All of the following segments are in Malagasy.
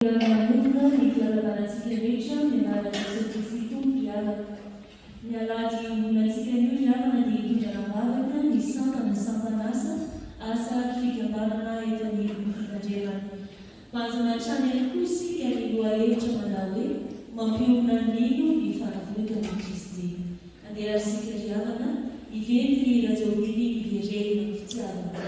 Manomboka ny fiarahamanantsika rehetra mianarana Jesosy Kristy mpiavaka. Ny alahady iombonantsika io miavana dia hitondra ny sampana sampanasa asa fikambanana eto anivon'ny fitandremana. Mahazo mahatrany ihany koa isika ny lohahevitra manao hoe mampiomana nino ny fanavoton'i Kristy. Anderansika riavana hiventy rajobily hiverena ny fitiavana.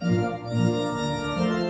Amen.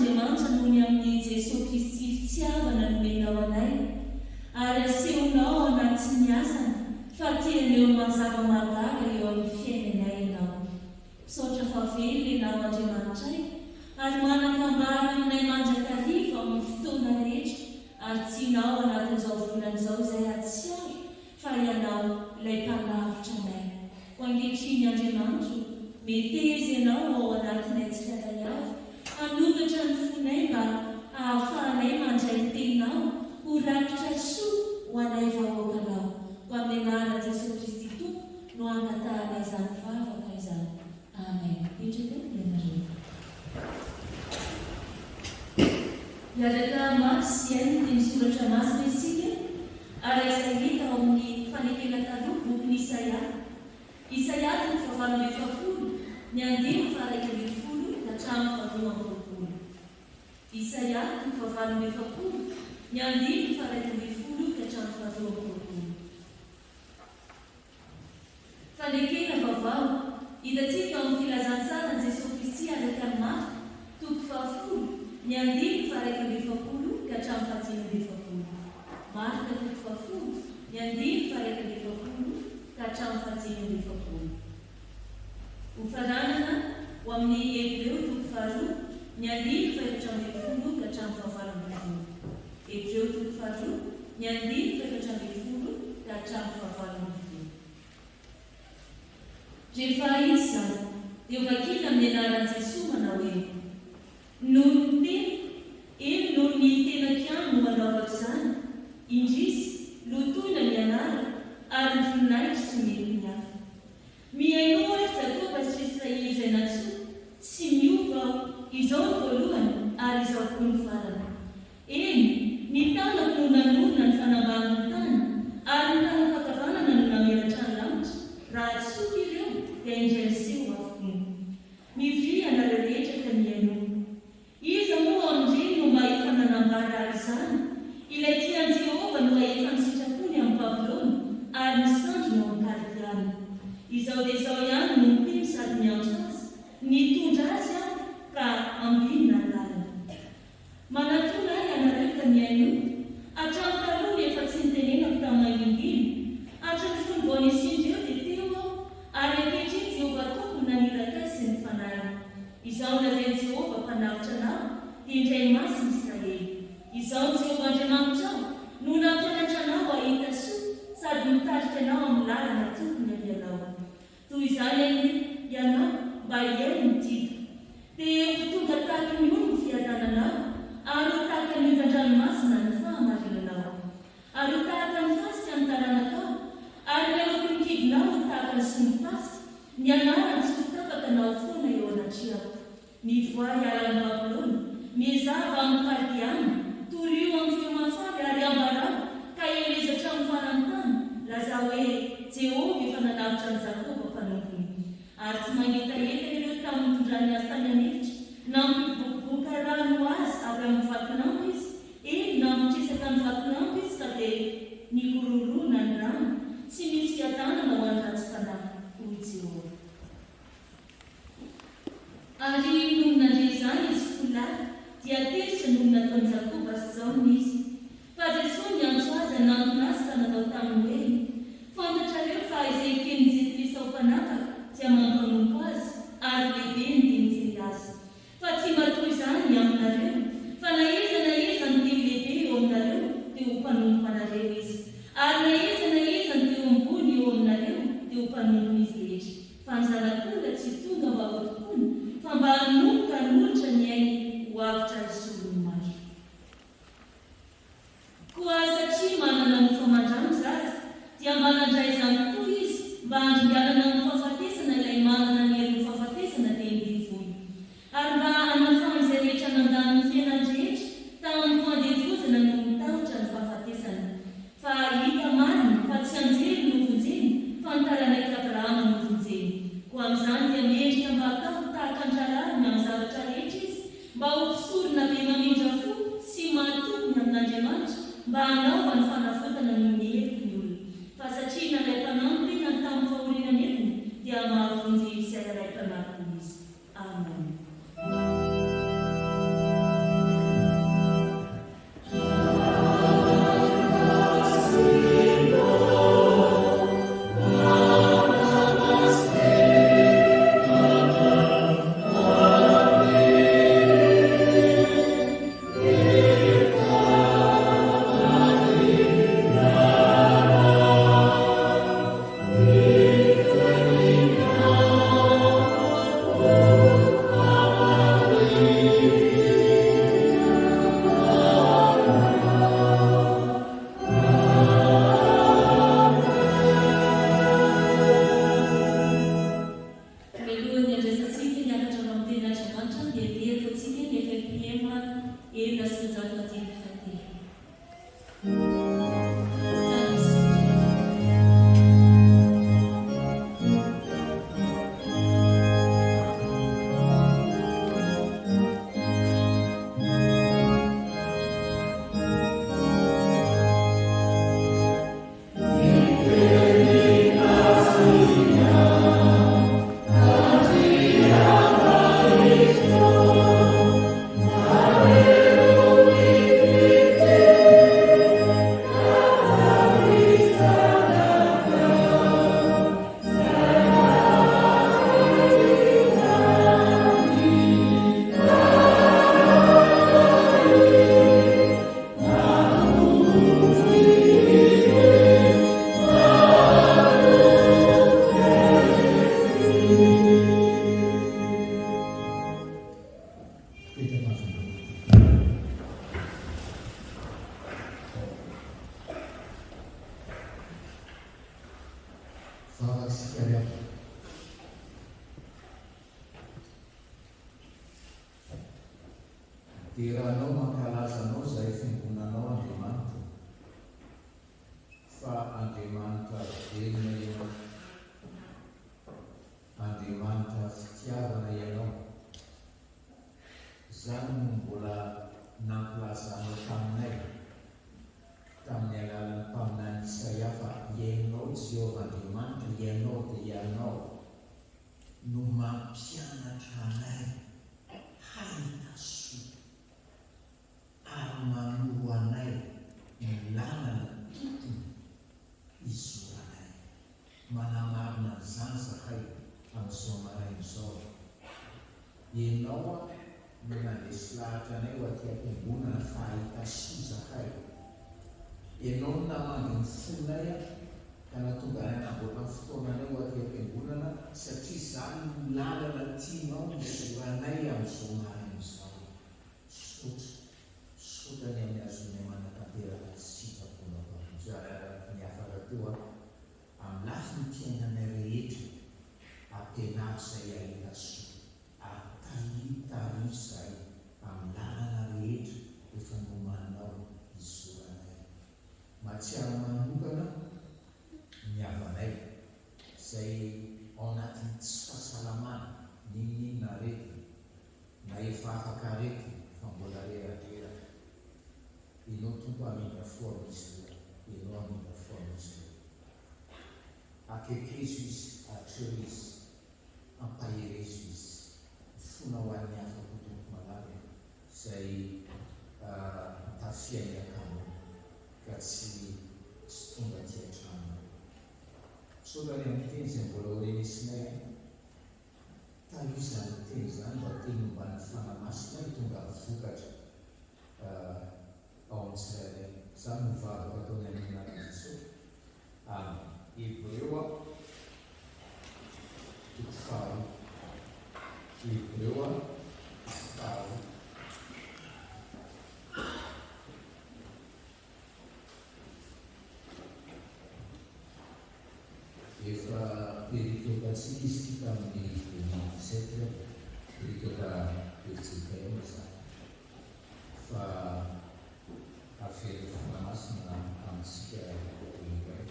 Andriamanitra nohony amin'ny Jesosy Kristy fitiavana nomenao anay ary asehonao anaty ny asany fa tianeo mazava-magaga eo amin'ny fiainanay ianao. Misaotra favely ianao Andriamanitray ary manakambara aminay mandrakariva amin'ny fotoana rehetra ary tianao anatin'izao volan'izao izay atsiaro fa ianao ilay mpalavitra anay. Ho ankehitriny Andriamanitra metezy ianao ao anatinay tsirairay avy hanovatra ny fonay mba ahafahanay mandray ny tenao ho rakitra soa ho anay vahoakanao. Ho amin'ny anarana Jesosy Kristy Tompo no angatahanay izany vavaka izany. Amen. Petraka ianareo. Miaraka mafy sy ainy dia misoratra masina isika ary izay hita ao amin'ny fanekena taloha boky Isaia. Isaia ny fahavalon'ny efapolo ny andimy faha 1 ka hatramin'ny faha 12. Isaia ny fahavalon'ny efapolo ny andimy faha 1 ka hatramin'ny faha 12. Fanekena vaovao hitantsika ao amin'ny filazantsara Jesosy Kristy araka ny Marka toko 10 ny andimy faha 1 ka hatramin'ny faha 10. Marka toko 10 ny andimy faha 1 ka hatramin'ny faha 10. Ho faranana ho amin'ny Hebreo toko 2 ny andimy faha 1 ka hatramin'ny faha 9. Hebreo toko 2 ny andimy faha 1 ka hatramin'ny faha 9. Rehefa izy izany dia vakina amin'ny anaran'i Jesosy manao hoe noho ny tena eny noho ny tena kiano no manaovako izany indrisy lotoina ny anara ary ny voninahitra sy mety ny hafa. Mihainao azy Jakoba sy Israely izay natsoa tsy miova aho izao ny voalohany ary izao koa ny farany. Eny ny tanako no nanorina ny fanamban'ny tany ary ny tanam-pakavanana no nameratra ny lanitra. Raha tsoka ireo dia indray seho avokoa. Mivy anareo rehetra ka mihaino. Iza moa amin'ireny no mba efa nanambara ary izany ilay tian'i Jehova no mba efa nisitrapony amin'ny Babilôna ary ny sandro no amin'ny Kaldiana. Izao dia izao ihany no mpino sady miantso azy nitondra azy aho ka ambinina ny lalana. Manatona ahy anareo ka mihaino. Hatramin'ny taloha efa tsy nitenenako tamin'ny inginy. Hatramin'ny fony vao nisindreo dia teo aho ary ankehitriny Jehova tompony naniraka azy sy ny fanahy. Izao lazain'i Jehova mpanavitra anao dia indray masina Israely. Izao ny Jehova Andriamanitra aho no nampianatra anao ahita soa sady mitarika anao amin'ny lalana tokony amianao. Toy izany ianao mba hiaino ny tiako. Dia ho tonga tahaka ny olona fiadananao ary ho tahaka ny onjan-dranomasina ny fahamarinanao. Ary ho tahaka ny fasika ny taranakao ary ny anaoko ny kibonao ho tahaka ny sonim-pasika ny anarany tsy ho tapaka nao foana eo anatriako. Ny voay alan'ny Babilôna mizava amin'ny Kaldiana torio amin'ny fiomafady ary ambarao ka elezatra amin'ny farany tany laza hoe Jehova efa nanavitra ny Jakoba mpanompony. Ary tsy mangetaheta ireo tamin'ny tondrany azy tany anefitra na miboboka rano azy avy amin'ny vakinambo izy na mitresaka ny vakinambo izy ka dia nikororona ny rano tsy misy fiadanana ho any ratsy-panahy hoy Jehova. Ary noho nandre izany izy folahy dia teritra noho nataon'i Jakoba sy Jaona izy. Fa Jesosy niantso azy hanantona azy ka natao taminy hoe fantatrareo fa izay ken'i Jesu ao mpanapaka dia mampanompo azy ary lehibe ny teny azy. Fa tsy matoa izany aminareo fa na iza no teo lehibe eo aminareo dia ho mpanompo anareo izy. Ary na iza no teo ambony eo aminareo dia ho mpanompo izy rehetra. Fa ny zanak'olona tsy tonga mba ho tompony fa mba hanompoka ny olotra ny ainy ho avitra ny solony maro. Koa satria manana mofo mandramitra azy dia mba nandray izany koa izy mba handringanana ny fahafatesana ilay manana ny hery fahafatesana dia mbivoy. Ary mba hanafana izay rehetra nandany ny fiainany rehetra tamin'ny fandevozana no mitahotra ny fahafatesana. Fa hita marina fa tsy anjely no vonjeny fa ny taranak'i Abrahama no vonjeny. Koa amin'izany dia mendrika mba atao tahaka ny rarahany amin'ny zavatra rehetra izy mba ho mpisorona be mamindra fo sy mahatokony amin'Andriamanitra mba hanaova ny fanafotana no miheriky ny olona. Fa satria nalay mpanampy tena tamin'ny fahoriana entiny dia mahavonjy izay nalay mpanampy izy. Amen. enina sy roanjato telo fatelo. Dia raha anao mankalaza anao izay fiangonanao Andriamanitra, fa Andriamanitra velona ianao, Andriamanitra fitiavana ianao, izany no mbola nampilazanao taminay tamin'ny alalan'ny mpaminany Isaia fa ianao Jehovah Andriamanitra, ianao dia ianao no mampianatra anay haina soa ary manoro anay ny lalana tokony izoranay. Manamarina izany zahay amin'izao maraina izao. Ianao no nandesy lahatra anay ho aty am-piangonana fahita soa zahay. Ianao no namangy ny fonay ka nahatonga anay namboatra ny fotoananay ho aty am-piangonana satria izany no lalana tianao izoranay amin'izao maraina izao. Sotany amin'ny azony manatanteraka sitrapona ny afaka teo amin'ny lafiny tiainanay rehetra ampianary izay ahita soa ataritary izay amin'ny lalana rehetra efa nomanao izoranay. Mahatsiaro manokana ny havanay izay ao anatin'ny tsy fahasalamana ninona arety na efa afaka arety fa mbola reradreraka. Ianao tompo amina foana izy io, ianao amina foana izy io. Akekezo izy, atreo izy, ampaherezo izy. Fona ho an'ny afaka tompo malaza izay tafiainy akamo ka tsy tonga aty an-trano. Saorany amin'ny teny izay mbola horenesinay taloha izany teny izany mba teny momban'ny fanamasina tonga vokatra ao amin'ny tsirairay. Izany no vavaka ataony amin'ny anarana Jesosy amin'ny Hebreo toko faharoa. Hebreo faharoa. Efa perikiotatsika izy tika amin'ny 27 perikiota petsika eo izany fa afery fanamasina amintsika iray.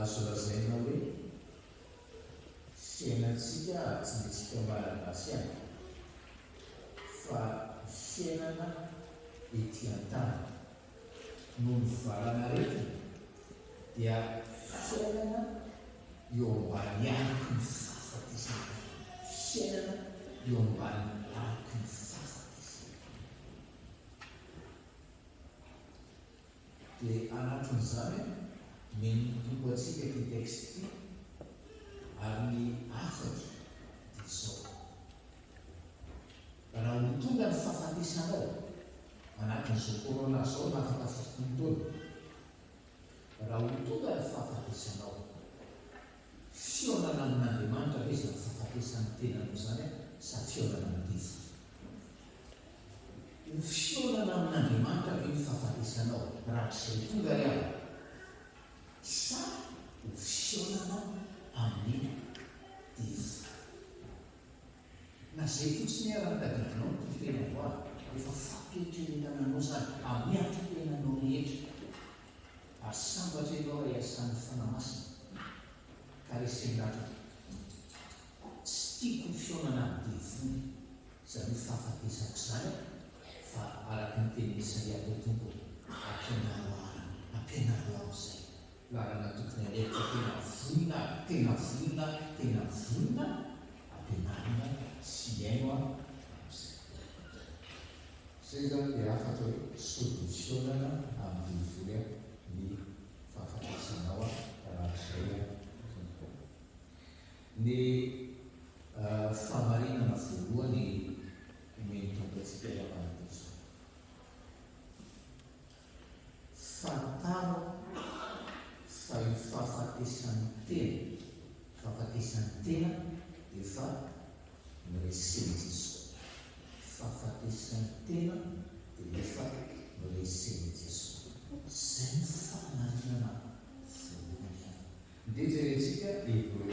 Azo lazaina hoe fiainantsika tsy nitsika malagasy any fa fiainana ety an-tany no mivalana rehetra dia fiainana eo ambany ariky ny fahafatesana. Fiainana eo ambany ariky ny fahafatesana. Dia anatin'izany meny tompo atsika ity texte ity ary ny afatra dia izao. Raha ho tonga ny fahafatesanao anatin'izao corona zao na afaka fitontolo, raha ho tonga ny fahafatesanao fionana amin'Andriamanitra ve izany fahafatesany tenanao izany sa fionana amin'ny diso? Ho fionana amin'Andriamanitra ve ny fahafatesanao raha tsy izay tonga ry aho, sa ho fionana amin'ny diso? zay fotsiny arantadidinao tofenao a efa fampietreretananao zany amin'ny atofenanao rehetra ary sambatra ianao iasan'ny fanamasina ka resendratra tsy tiako ny fionana amin'ny devoly zany fahafatesako zany fa araky ny teny Isaia tao tompo ampianaro am'izay lalana tokony alefa tena vonona ampianarina sy aino a zay zany dia afatra hoe solutionana amin'ny devoly ny fahafatesanao rahazay ny famarinana voalohany omeny tompoantsika iavanadiso fantaro fa io fahafatesan'ny tena efa mireseny Jesosy fahafatesan'ny tena dia efa mireseny Jesosy zay ny famarinana voalohany dia jerentsika Hébreu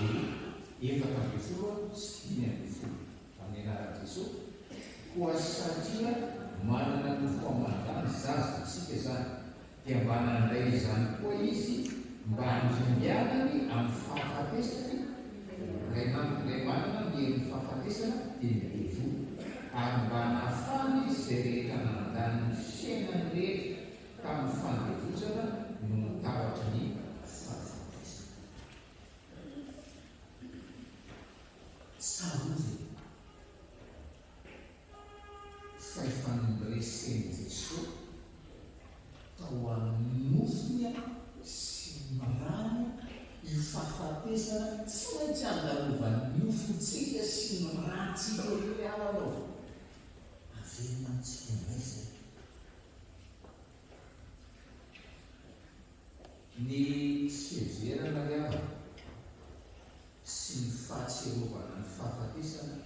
4:10 sy 5:10 amin'ny anarana Jesosy koa satria manana ny famantarana zaza isika zany dia mba nandray izany koa izy mba handringanany amin'ny fahafatesany ilay manana ny herin'ny fahafatesana dia ny devoly ary mba nahafany izay rehetra nandany ny fiainany rehetra tamin'ny fandevozana no mitahatra ny fahafatesana tsarovy fa efa nireseny Jesosy tao amin'ny nofony sy marany io fahafatesana tsy maintsy andalovany nofontsika sy ny rantsika hoe alanao averina amintsika indray zay ny fiheverana reava sy ny fahatserovana ny fahafatesana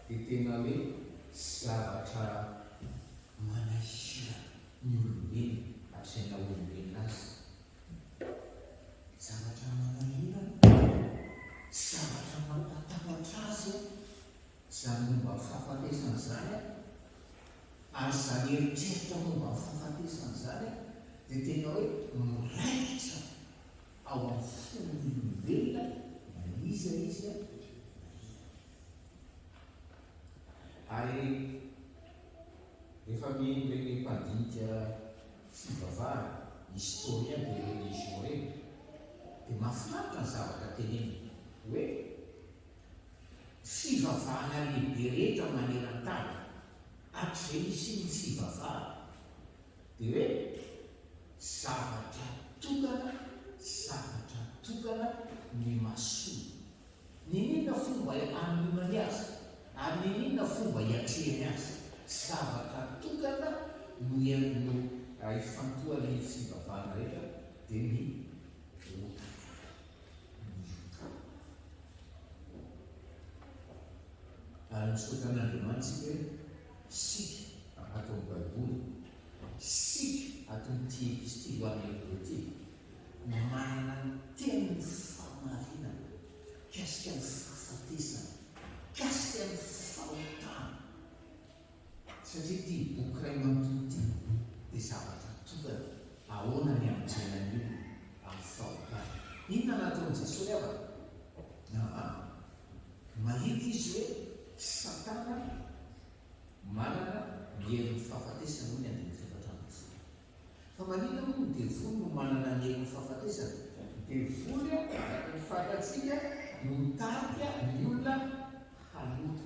dia tena hoe zavatra manahira ny olombelona atraina olombelona azy zavatra manahira zavatra mampatahotra azy zany momba fahafatesana zany ary zany eritreritra momba fahafatesana zany dia tena hoe miraikitra ao amin'ny fon'ny olombelona na izy ary efa miendreny mpandinika fivavahana historien de religion reny dia mahafinaritra ny zavatra teneny hoe fivavahana lehibe rehetra maneran-tany hatry ve isy ny fivavahana dia hoe zavatra tokana ny masoa ninona fomba anonany azy ary ninona fomba hiatrehany azy zavatra tokana no ifantohany fivavahana rehetra dia ny ota ary misokan'Andriamanitsika hoe sika ato amin'ny baiboly sika ato n'ity epistily amin'ny Hébreu ty manana ny tena ny famarinana kasika ny fahafatesana kasika ny fahotana satria ty boky ray manontolo ty dia zavatra tokana ahoana ny amonjenany io amin'ny fahotana inona nataony Jesosy avana mahita izy hoe Satana manana ny herin'ny fahafatesana ny andiny fivatrambefolo fa manina moa ny devoly no manana ny herin'ny fahafatesana devoly ny fantatsika no mitady ny olona halota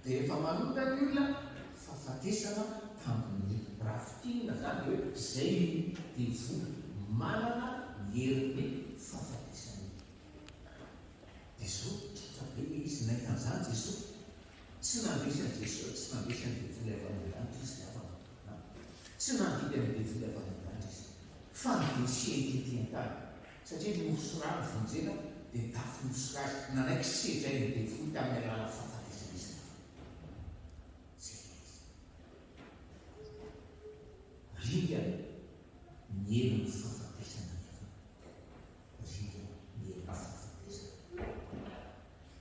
dia efa malota ny olona fahafatesana tamin'ny rafitinina zany hoe zay devoly manana ny herin'ny fahafatesana dia zao be izy naikan'izany Jesosy tsy nandresany Jesosy tsy nandresany devoly avanadanitra izy avana tsy nandidy amin'ny devoly avanadanitra izy fa nydosieny tetian-tany satria nosorany vonjena dia dafy nosorazy nanaiky sedray ny devoly tamin'ny alala fahafatesana izy ringana ny herin'ny fahafatesana ringana ny herin'ny fahafatesana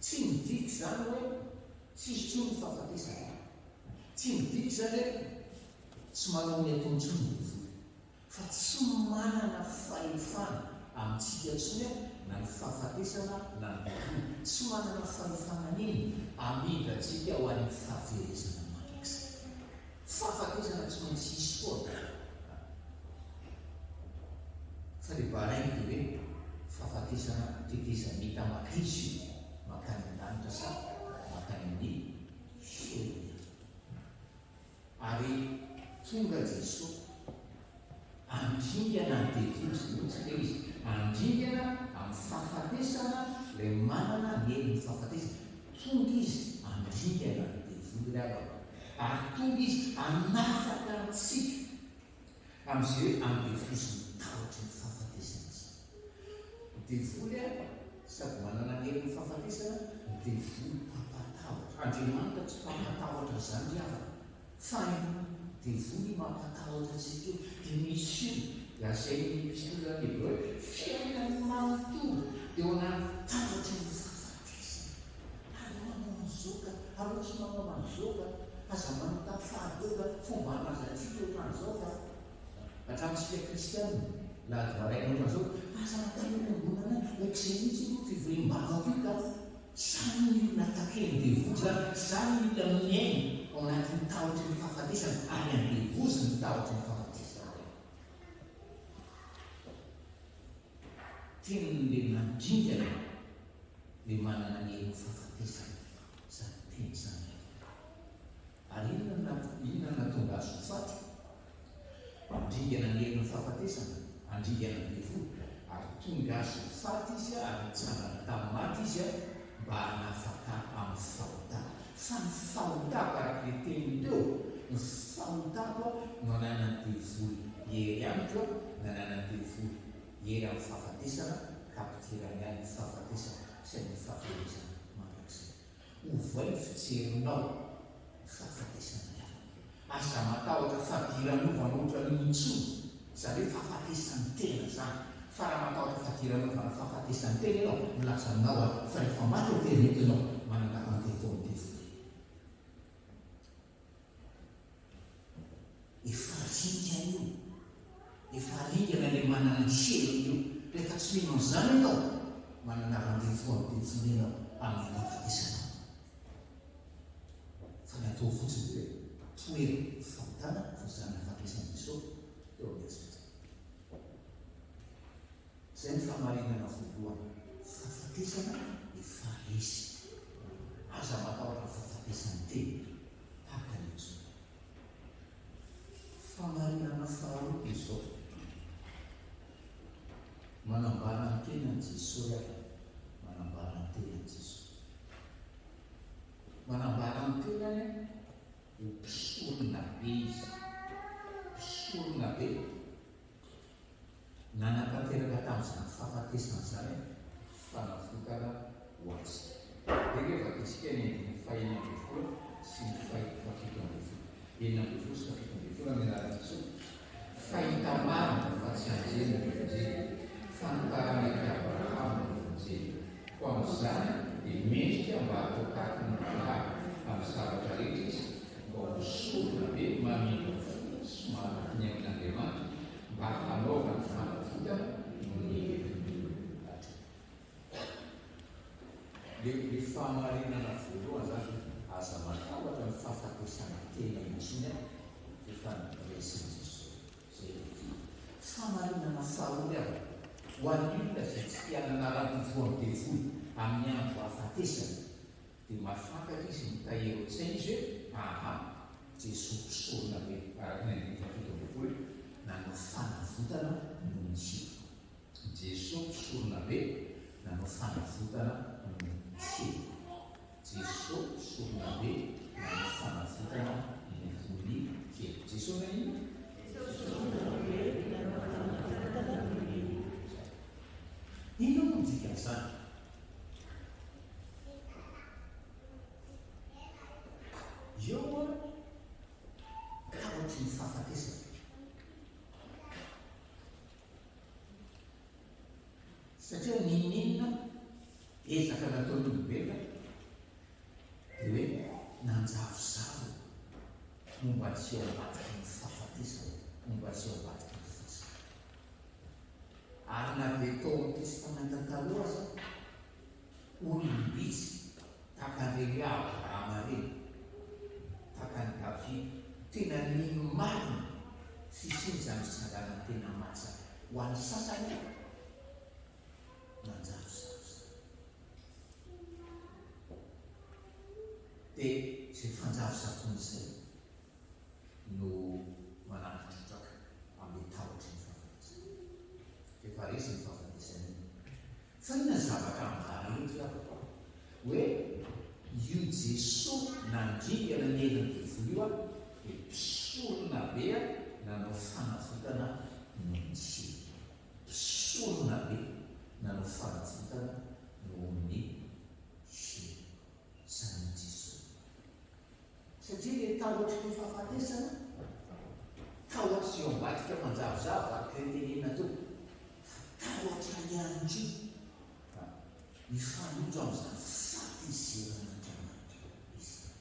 tsy miditra zany hoe tsisy tsony ny fahafatesana, tsy mididy zany hoe tsy manao ny ataontsony ny voly, fa tsy manana fahefana amintsika tsony na ny fahafatesana na ny voly, tsy manana fahefana niny amidratsika ho an'ny fahaverezana mandrakizay. Fahafatesana tsy maintsy isy foana fa le barainy dia hoe fahafatesana tetezanita makrisy makany an-danitra sa makany amin'ny fiainana. Ary tonga Jesosy andringana ny devoly mihitsy le izy, andringana amin'ny fahafatesana le manana ny helin'ny fahafatesana. Tonga izy andringana ny devoly ravaka, ary tonga izy anafaka antsika amin'izay hoe andevoziny tahotra ny fahafatesana izy. Devoly sady manana ny helin'ny fahafatesana, devoly mpampatahotra. Andriamanitra tsy mpampatahotra zany ravaka, fa devoly mampatahotra antsika io. Dia misy io azay mpisy zany hoe fiainany manontolo eo anaty tahotra ny fahafatesana. Ary manao an'izao ka aleo tsy manao an'izao ka aza manontany fahadoka fomba hanazatsika eo an'izao ka hatramintsika kristianina lahadivaraina ohatran'izao aza matany ambonana ohatr'izay mihitsy io fivoriam-bavaka io ka zany milona takeny devoly zany, zany milona miaina ao anatin'ny tahotry ny fahafatesana ary andevozy ny tahotry ny fahafatesana. Tenyle mandringana le manana ny helin'ny fahafatesana zany teny zany. Ary inona natonga azy ho faty? Andringana ny helin'ny fahafatesana, andringana ny devoly, ary tonga azy ho faty izy ary hitsanana tamin'ny maty izy mba hanafaka amin'ny fahotana. Fa ny fahotako araka le teny teo, ny fahotako no ananany devoly hery amiko, nananany devoly hery amin'ny fahafatesana, kapitirany ihany ny fahafatesana sy ny fahaverezana mandrakizay. Ovay ny fijerinao ny fahafatesana ihany. Aza matahotra fadiranova ohatra n'intsony, zany hoe fahafatesany tena zany. Fa raha matahotra fadiranova ny fahafatesany tena ianao, milazanao fa rehefa maty ho tena entinao manana andevoly devoly. Efa ringa io, efa ringana le manana ny seliny io. Rehefa tsy mino an'izany ianao, manana randevoly devoly ianao amin'ny fahafatesana. Fa ny atao fotsiny hoe toerana fahotana fa zany fahafatesana Jesosy eo amin'ny asika. Zay ny fahamarinana voalohany, fahafatesana efa resy. Aza matahotra fahafatesany tena haka nitsy. Fahamarinana faharoa izao, manambara ny tenany Jesosy ary manambara ny tenany Jesosy. Manambara ny tenany ho mpisorona be izy, mpisorona be. Nanatanteraka tamin'izany fahafatesana zany fanafotana ho azy. Dia rehefa isika ny fahaenina ambin'ny folo sy ny fahafito ambin'ny folo, enina ambin'ny folo sy fahafito ambin'ny folo amin'ny anaran'i Jesosy. Fahita marina fa tsy anjely ny vonjely, fanotarana ny Abrahama ny vonjely. Ho amin'izany dia mendrika mba atao tahaka ny Abrahama amin'ny zavatra rehetra izy, mba ho sorona be mamindra fo sy manana ny amin'Andriamanitra mba hanaovany fanafotana no ny olombelona. Le fahamarinana voalohany zany aza matahotra ny fahafatesana tena intsony efa resiny Jesosy. Zay fahamarinana faharoa ho an'olona izay tsy tianana raha-povoany devoly amin'ny andro hahafatesana, dia mafantatra izy mitahery an-tsaina izy hoe aha, Jesosy mpisorona be araka ny andiny fahafito ambin'ny folo nanao fanavotana no ny tsiro. Jesosy mpisorona be nanao fanavotana no ny tsiro. Jesosy mpisorona be nanao fanavotana no ny voly kely. Jesosy na ino? Ino no dikan'izany? Eo tahotra ny fahafatesana. Satria ninninona ezaka nataon'ny olombelona dia hoe nanjavozavo momba tsy ao ambadiky ny fahafatesana, momba tsy ao ambadiky ny fosina. Ary na dia tao amin'ny testamenta taloha aza, olombitsy takan'ireny Abrahama reny, takan'i Davida, tena ny marina fisiany izany fitsanganana tena masaka ho an'ny sasany nanjavozavo. Dia izay fanjavozavon'izay no manampitrotraka amin'ny tahotra ny fahafatesana. Efa resy ny fahafatesana iny. Fa inona zavatra mibara eto hoe io Jesosy nandringana ny helan-devolo io dia mpisorona be nanao fanafotana noho ny siny. Mpisorona be nanao fanafotana noho ny siny. Izany Jesosy. Satria ilay tahotra ny fahafatesana, tahotra sy eo ambadika manjavozavo ary kretenina teo. Tahotra ihany koa ny fanotra amin'izany fahateseran'Andriamanitra izy.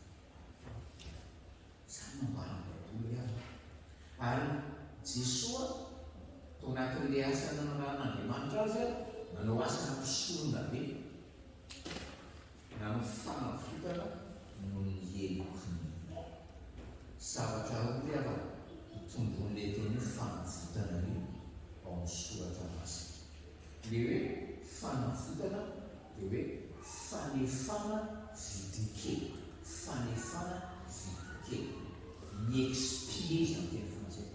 Izany mambaram-baiboly ihany. Ary Jesosy tao anatin'ilay asa nanan'Andriamanitra azy nanao asa nampisorona be, nanao fanafotana noho ny helokonina. Zavatra roa ihany tombon'ilay teny fanafotana io ao amin'ny soratra masina. Ilay hoe fanafotana dia hoe fanefana vidikely, fanefana vidikely, mi-expie zany teny frantsay,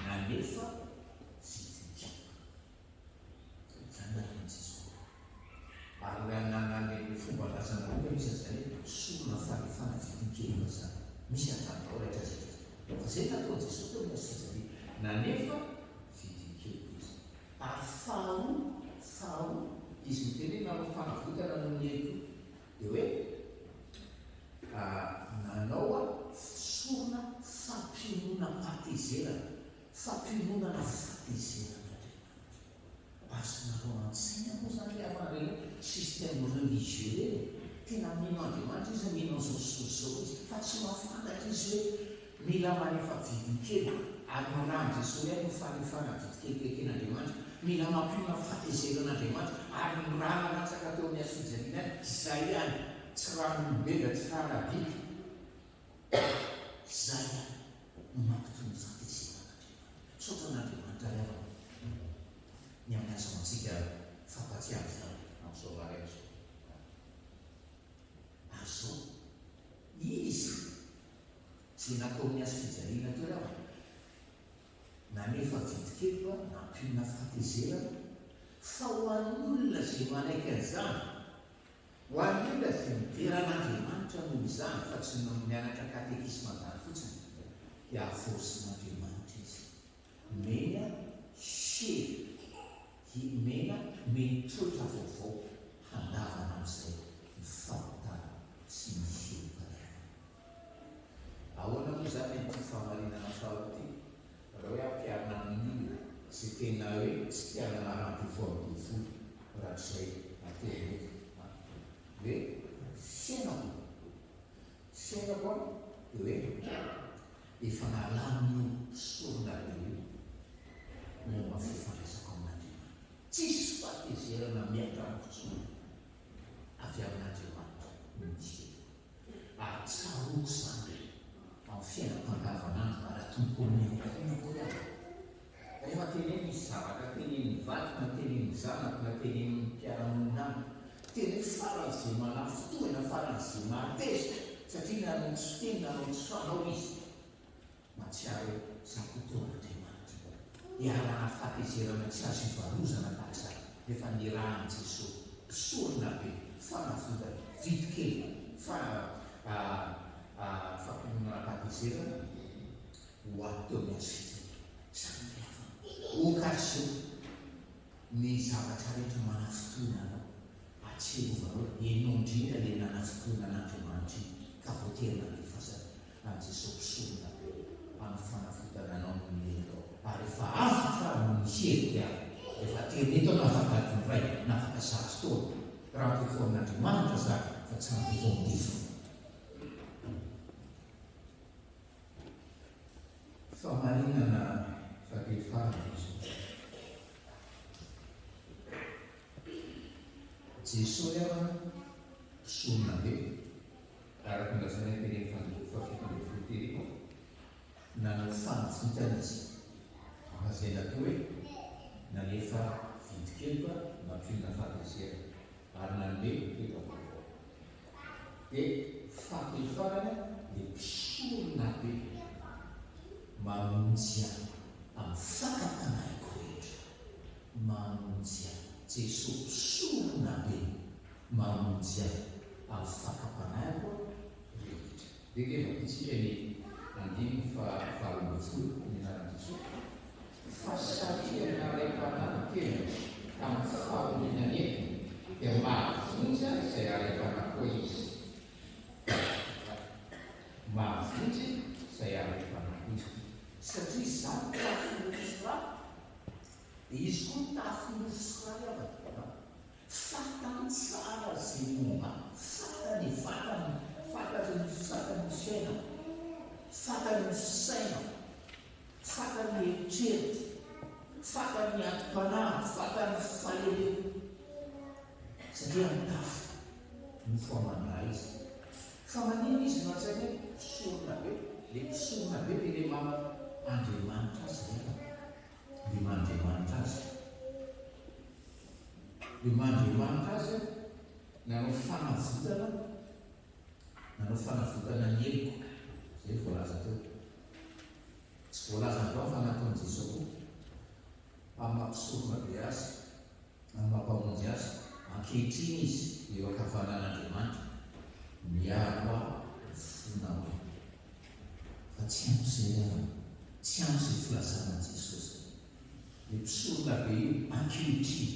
nanefa vidikely. Izany nanao Jesosy. Ary nanan'ilay fomba lazana koa misy an'izany hoe sorona fanefana vidikely zany. Misy atany ao rehetra zay. Fa izay natao Jesosy teo misy fijaliana, nanefa vidikely izy. Ary faharoa izy miteny hoe nanao fanavotana noho ny helokonina dia hoe nanao sorona fampionona-patezerana, fampiononana fatezerana. Azonareo an-tsaina moa zany le amarena système religieux reny, tena mino Andriamanitra izy mino zao izy, fa tsy mahafantatra izy hoe mila manefa vidikely ary marahany Jesosy ihany no fanefana vidikely keken'Andriamanitra, mila mampiona fahatezeran'Andriamanitra ary ny raha nanatsaka teo amin'ny azo fijaliana izay ihany, tsy raha nombela, tsy raha rabika, izay ihany no mampitony fahatezeran'Andriamanitra. Saotra n'Andriamanitra ihany ny amin'ny asa antsika fampatsiahy izany amin'izao rehetra. Azao izy tsy natao amin'ny azo fijaliana teo ihany nanefa vidikely nampiona fahatezerana, fa ho an'olona izay manaiky an'izany, ho an'olona izay mideran'Andriamanitra noho izany fa tsy mianatra katekisma zany fotsiny, dia avosin'Andriamanitra izy. Mena sery, mena mentrotra vaovao handavana amin'izay ny fahotana sy ny fiokana. Ahoana moa zany ny famarinana faharoty? Raha hoe ampiarina amin'olona sy tena hoe tsy tianana raha-pivavolo raha izay ateneky hoe fiainako dia hoe efa nalamino sorona be io momba fifandraisako amin'Andriamanitra. Tsisy fahatezerana miaka amin'nkotsona avy amin'Andriamanitra no misy. Ary tsaroko izany amin'ny fiainako andavanandro raha tomoko miankonako ihany. Rehefa teneny misy zavatra tenen'ny valiko na tenen'ny zanako na tenen'ny mpiara-monina amiko, teny faran'izay manafotoana, faran'izay mahatezitra, satria nanao tsy teny, nanao tsy fanao izy. Matsiaro zakotoan'Andriamanitra. Iarana fahatezerana tsy azo ivarozana tahak'izany. Rehefa nirahan'i Jesosy, mpisorona be, fanafotana, vidikely, fampionona fahatezerana ho atao ny azo fijaliana. Occasion ny zavatra rehetra manafotoana anao, atserovana ianao indrindra ilay nanafotoana an'Andriamanitra ka voaterina lefasana an' Jesosy mpisorona be amin'ny fanafotana anao no mienao. Ary efa afaka no mihery ihany, efa teneto nafaka adiny ray, nafaka zato taona raha ampifoan'Andriamanitra zany fa tsy ampy vao midefona. solona be araka nylazana teny fafitandrofoteny nanao fanofotana izy mazay natao hoe nalefa vidikely mampilina fantazia ary nanome teo dia faty farany dia mpisolona be mamonjy amin'ny fakapanaiko rehetra mamonjy Jesosy solona be mamonjy amin'ny fakapanaiko rehetra. Dia keva isika ny andiny fahavalambefolo ny anarana Jesosy fa satria naray-panahy tena tamin'ny fahomena entiny dia mahavonjy izay aray-panahy izy. Mahavonjy izay aray-panahy izy. Satria izany tafin'osra dia izy koa tafin'osra avana. Fatany tsara izay momba, fatany vatany, fatany ny fiaina, fatany ny fisaina, fatany eritreritra, fatany antom-panahy, fatany fahelena. Satria mitafy ny fomana izy. Fa manino izy natsaina solona be, le solona be dia le Andriamanitra azy le Andriamanitra azy. Le Andriamanitra azy nanao fanavotana ny heliko. Zay voalaza teo. Tsy voalaza tao fa nataon'i Jesosy amin'ny mampisorona be azy, amin'ny mampamonjy azy. Ankehitriny izy eo ankavanan'Andriamanitra miaro fonao. Fa tsy ampy izay filazana Jesosy. Le mpisorona be io ankehitriny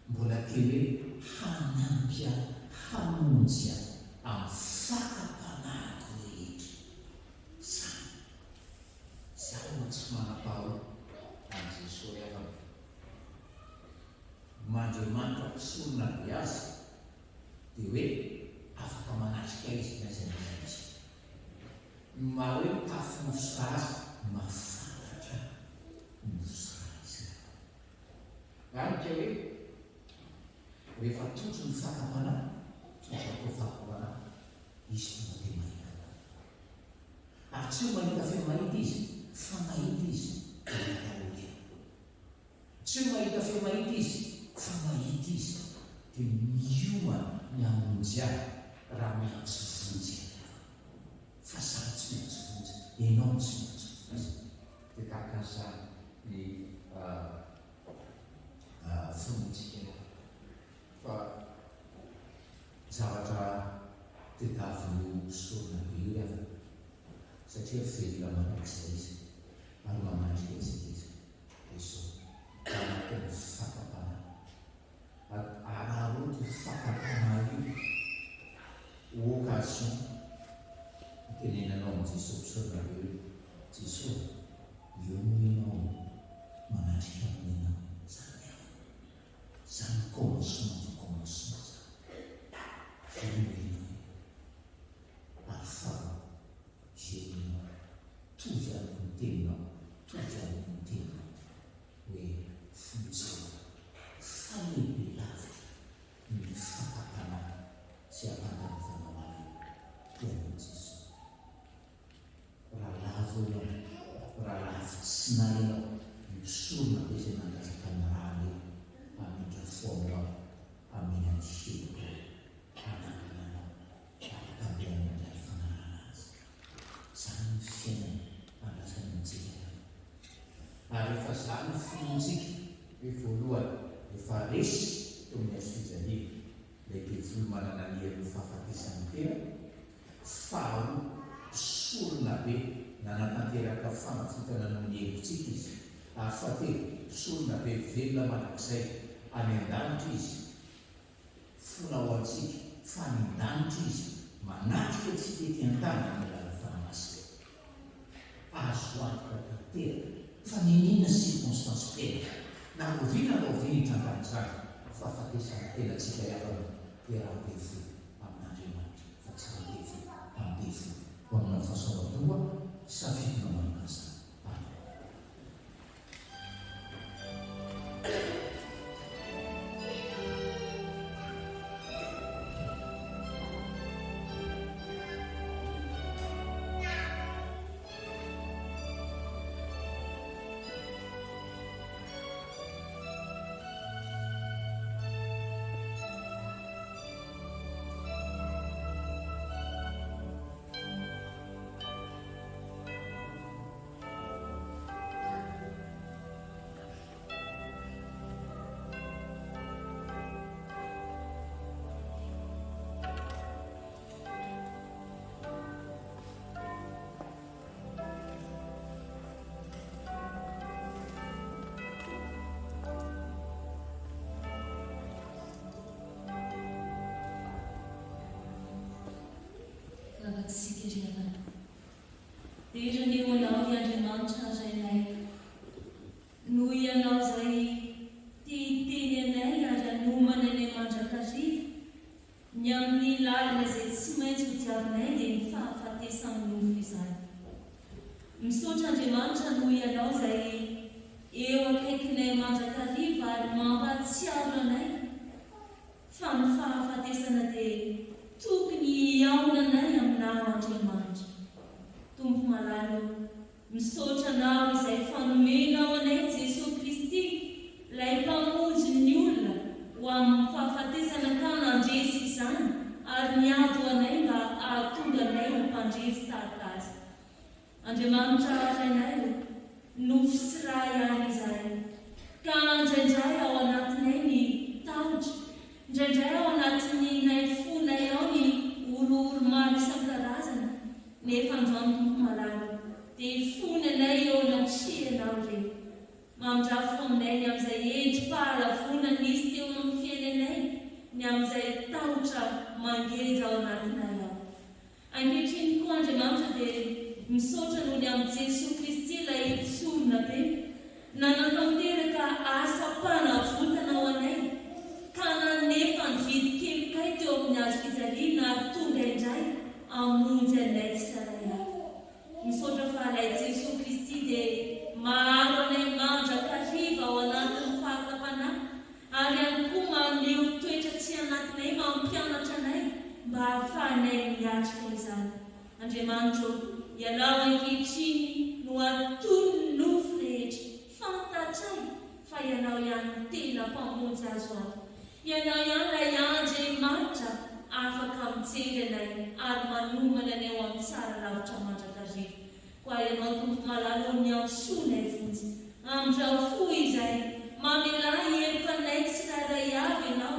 mbola kely hanampy hamonjy amin'ny fakapanahiko rehetra. Zaho no tsy manam-pahaolo amin'ny Jesosy avana. Mandriamanitra mpisorona be azy dia hoe afaka manatrika izy nazana izy. Ma hoe tafinosra azy mafantatra nosra izy. Anika hoe rehefa totro ny fakapanahy, totro fakapanahy, izy tonga dia mahita. Ary tsy ho mahita fe mahita izy, fa mahita izy dia tsy ho mahita fe mahita izy, fa mahita izy dia miomana miamonjy ahy raha miantso vonjy. Fa zaho tsy miantso vonjy, ianao no tsy miantso vonjy. Dia takan'izany ny fontsika. Fa zavatra tadiavin'io solona be io avana. Satria velona manakizay izy ary manatrika izy Jesosy anatin'ny fakapanahy. Raha ohatra fakapanahy io occasion tenenanao amin'ny Jesosy solona be io, Jesosy eo no ianao manatrika amin'enao. Zany commencement du commencement. Jérémie, Alpha, Jérémie, tout vient de contenir, tout vient de contenir. Oui, fonctionne. Fallait beloved, une fakapana, c'est à part de famille. Bien Jésus. Ralavolo, ralav snailo, une source de génération camarade. Amindra fomba amin'ny fiko ananana arakambean'indray fanarana azy. Zany ny fiainana andrasany tsika. Ary efa zany fontsika hoe voalohany efa resy teo amin'ny azo fijaliana lehibe volo manana ny herin'ny fahafatesany tena. Faharoa solona be nanatanteraka fanafotana noho ny hevintsika izy. Ary fahatelo solona be velona manakizay any an-danitra izy fona ho antsika fa any an-danitra izy manatrika antsika ety an-tany amin'ny lalana fanamasika. Azo antoka tanteraka fa ninona circonstance tena na roviana na roviana hitrangany izany fahafatesany tena tsika iavana dia raha-befo amin'Andriamanitra fa tsy raha-befo amin'ny-befo ho amin'ny fahasoavan-doha safidina manasa. amin'ny lalina izay tsy maintsy ho diavinay dia ny fahafatesan'ny nofo izany. Misaotra Andriamanitra noho ianao izay eo akaikinay mandrakariva ary mampatsiaro anay fa ny fahafatesana dia tokony hiaonanay aminao Andriamanitra. Tompo malalo, misaotra anao izay fanomenao anay Jesosy Kristy, ilay mpamonjy ny olona ho amin'ny fahafatesana ka nandresy izany ary niady anay mba ahatonga anay ho mpandresy tahaka azy. Andriamanitra hainay nofo sy raha ihany izay, ka indraindray ao anatinay ny tahotra, indraindray ao anatin'ny nay fonay ao ny orooro maro isan-karazana, nefa androany Tompo malalo dia fonanay eo anatrehanao ireo. Mandrafo aminay ny amin'izay endrim-pahalavona nisy teo amin'ny fiainanay, ny amin'izay tahotra mangeza ao anatinay ao. Ankehitriny koa Andriamanitra dia misaotra noho ny amin'ny Jesosy Kristy ilay sorona be, nanampanteraka asa mpanavotana ao anay, ka nanefa ny vidy kely kay teo amin'ny hazo fijaliana ary tonga indray hamonjy anay tsirairay avy. Misaotra fa ilay Jesosy Kristy dia maharo anay mandrakariva ao anatin'ny fahatampanahy, ary ihany koa maneho toetra tsy anatinay, mampianatra anay mba hahafahanay miatrika izany. Andriamanitra, ianao ankehitriny no atony ny nofo rehetra, fantatray fa ianao ihany no tena mpamonjy azo ato. Ianao ihany ilay Andriamanitra afaka mijery anay ary manomana anay ho amin'ny tsara lavitra mandrakariva. Koa ianao Tompo malalo ny antsonay vonjy, amin'izao fo izay mamelay empanay tsirairay avy ianao,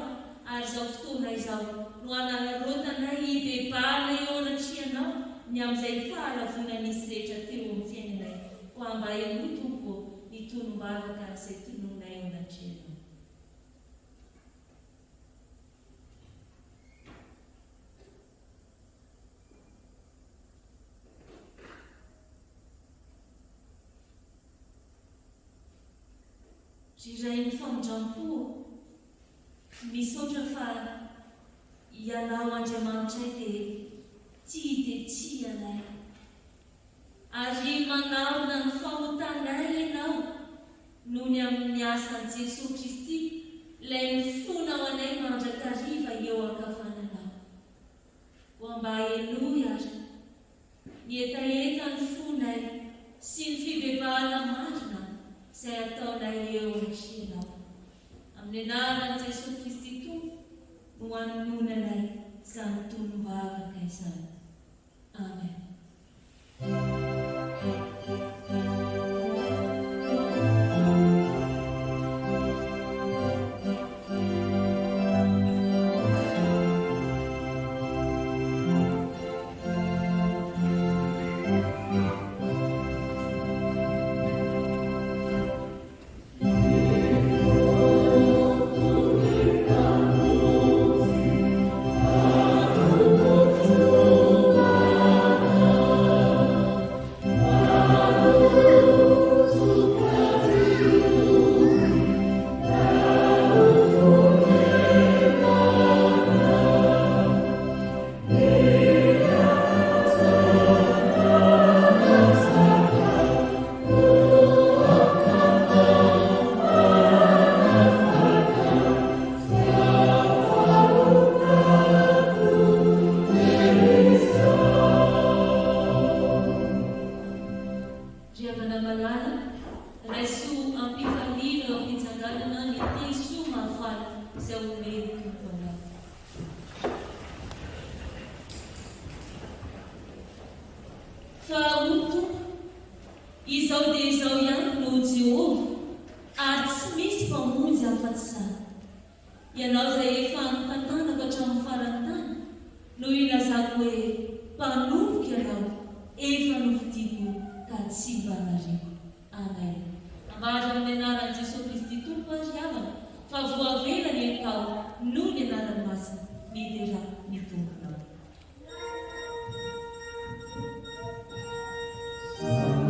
ary izao fotoana izao no ananarotanay hibebahana eo anatrehanao ny amin'izay fahalavona nisy rehetra teo amin'ny fiainanay. Koa mba eno Tompo ny tonom-bavaka izay tononay eo anatrehanao. Iray ny famindrampo, misaotra fa ianao Andriamanitra dia tsy anay, ary manarona ny fahotanay ianao noho ny amin'ny asan'i Jesosy Kristy, ilay mifonao anay mandrakariva eo ankavananao. Ho mba enoy ary ny etaeta ny fonay sy ny fibebahana marina izay ataonay eo anatrehanao. Amin'ny anaran'i Jesosy Kristy Tompo no hanonanay izany tonom-bavaka izany. Amen. Izao dia izao ihany no Jehova, ary tsy misy mpamonjy afa-tsy izany. Ianao izay efa nitantanako hatramin'ny farantany, no ilazako hoe mpanomboka ianao, efa novidiko ka tsy mbanariko. Amen. Ambara amin'ny anaran'i Jesosy Kristy Tompo azy havana, fa voavela ny tao noho ny anarany masina midera ny tomponao. Amen.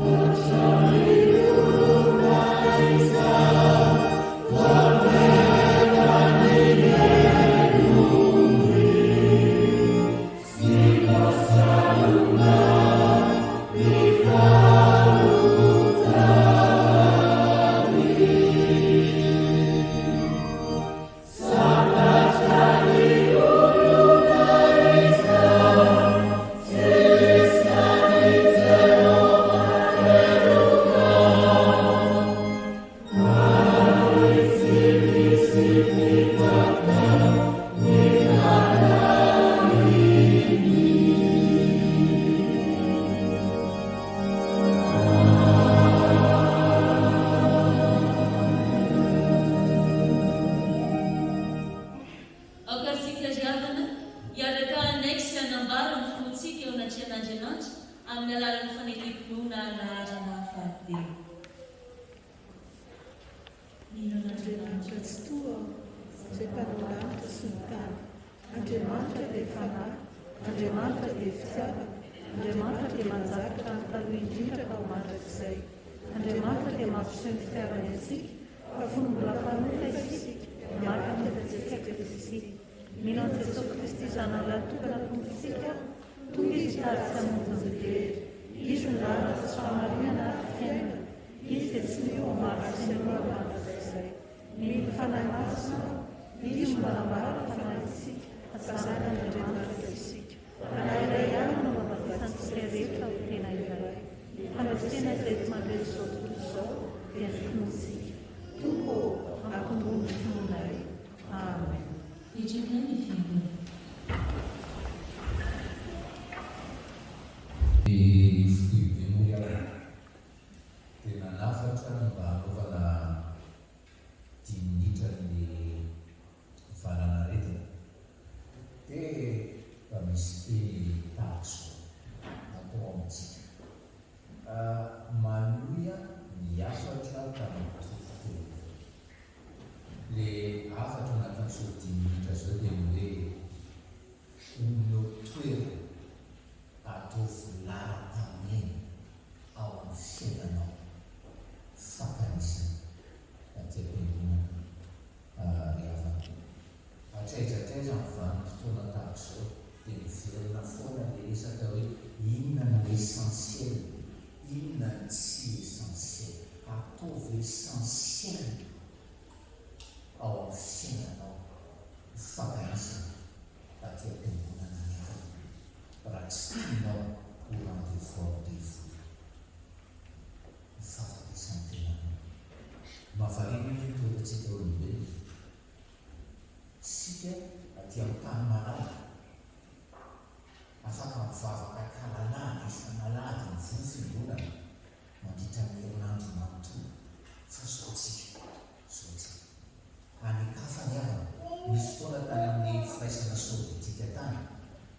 an'Andriamanitra amin'ny alalan'ny fanekepinoana naharana fahatelo. Andriamanitra tsy toa izay mpanao lanitra sy ny tany. Andriamanitra dia fanahy, Andriamanitra dia fitiavana, Andriamanitra dia manjaka raha ny taloha indrindra ka ho mandrakizay. Andriamanitra dia mampiseho ny fitiavany antsika, fa fony mbola mpanorona isika, maka ny tetantsika Kristy. Mino an'i Jesosy Kristy izany latokana tompontsika, tonga izy tady sy hamonjy ny rehetra. Izy no lalana sy fahamarinana ary fiainana. Izy dia tsy mioho maro sy ny mandrakizay. Mino fanahy masina, izy no manambara fanahy isika, azana Andriamanitra isika. Fanahy iray ihany no mampifantsika rehetra ho tena iray. Fanontena izay tsy mandray izao tontolo izao dia ny finoantsika. Tompo akombony ny finoanay. Amen. Itrika ny fiangonana. Tena nafatra mba hanaovana 10 minitra ny fananaretana. Dia mba misy teny tahak'izao atao amintsika. Manoia ny hafatra tamin'ny tontolo. Le hafatra anatin'izao 10 minitra zao dia hoe omeo toerana ataovy lara-pahamehana ao amin'ny fiainanao fampanisana aty-am-piangonana rehefa atraizatraiza ny vanim-potoana tahak'izao dia miverina foana le resaka hoe inona no essentiel, inona ny tsy essentiel, ataovy essentiel ao amin'ny fiainanao fampanisana aty-am-piangonana rehefa raha tsy tianao ho rendez-vous fahafatesany tenanao. Mahavariana ny toerantsika olombelona. Sika aty amin'ny tany malala afaka mivavaka kalalahdy isanalady ny fiangonana mandritra ny herinandro manontolo. Fa zao tsika anekafa ny avana. Misy fotoana tany amin'ny firaisana sovietika tany,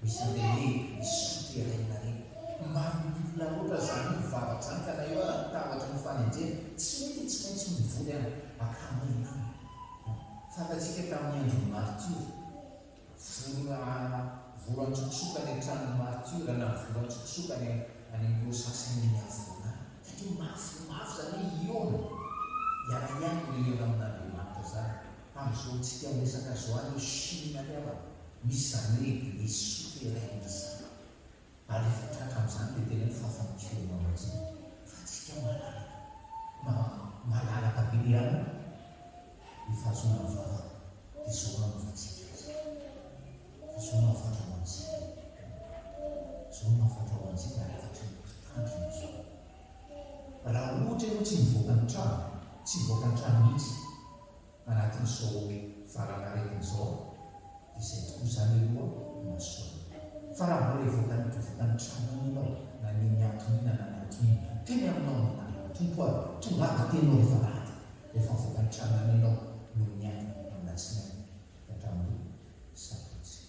misy an'ilay misotro iraina reny. Manolona loatra zany mivavaka zany ka na eo mitavatra ny fanenjena tsy mety tsy maintsy mivoly any akamoinany. Fantatsika tamin'ny andron'ny martyra, volan-tsokosokany an-tranon'ny martyra na volan-tsokosokany any amin'ireo sasany ny avona. Satria mafimafy zany iona iara ihany no iona amin'Andriamanitra zany. Amin'izao tsika miresaka zao any Chine ny avana, misy zany hoe misotro iraina zany. Ary rehefa tratra amin'izany dia tena fahafamokiana ao izany. Fa tsika malalaka be ihany hifahazoana vavaka dia zao nanaovantsika azy. Zao nahafatra ho antsika. Zao nahafatra ho antsika ary afatra mitandrina zao. Raha ohatra ianao tsy mivoaka ny trano, tsy mivoaka ny trano mihitsy anatin'izao varanaretiny izao, dia izay tokoa izany aloha mahasoa. Fa raha mbola hivoaka ny trano ianao, na ny miantonina na ny antonina, teny aminao manana tompo ary tonga avy tenao rehefa raty, rehefa mivoaka ny trano ianao no miantona amin'ny alatsinainy hatramin'ny sabotsy.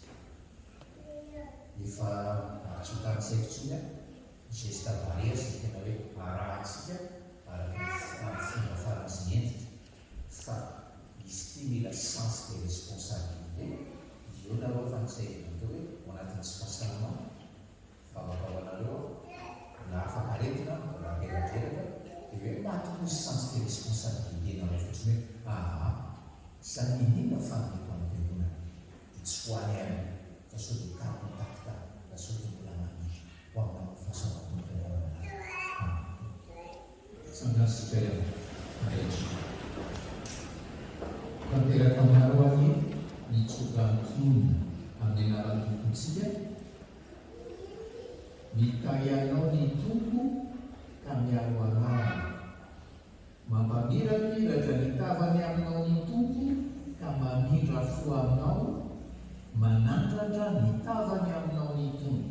Efa atsotantsika intsony gesta barrière izay tena hoe arahantsika araka ny fomba faran'izy entitra. Fa izy ity mila sens de responsabilité. Io nareo fantaizana hoe ao anatin'ny tsy fahasalamana vavakaoanareo na afaka aretina mbola ampelatreraka dia hoe matokony sens de responsabilité nareo fotsiny hoe zany inona fanoniko amin'ny fiangonana dia tsy ho any any fa sao dia cas contact na sao dia mbola maniry ho amin'ny fahasalamana. Sangasika rehetra tanteraka aminareo any mitsoka antonona amin'ny anaran'ny tompontsika. Mitahianao ny tompo ka miaro anao, mampamirapiratra ny tavany aminao ny tompo ka mamindra fo aminao, manandrandra ny tavany aminao ny tompo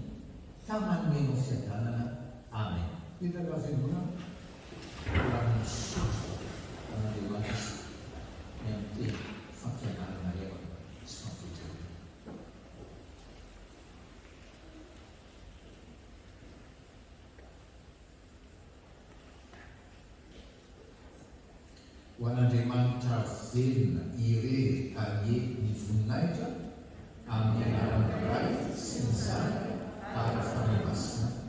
ka manomenao fiadanana. Amen. Petraka fiangonana raha misotro an'Andriamanitra ny amin'ny teny fampianarana rehefa sy fampianarana. ho an'Andriamanitra velona irery ary ny voninahitra amin'ny anaran'ny Ray sy ny Zanaka ary fanamasina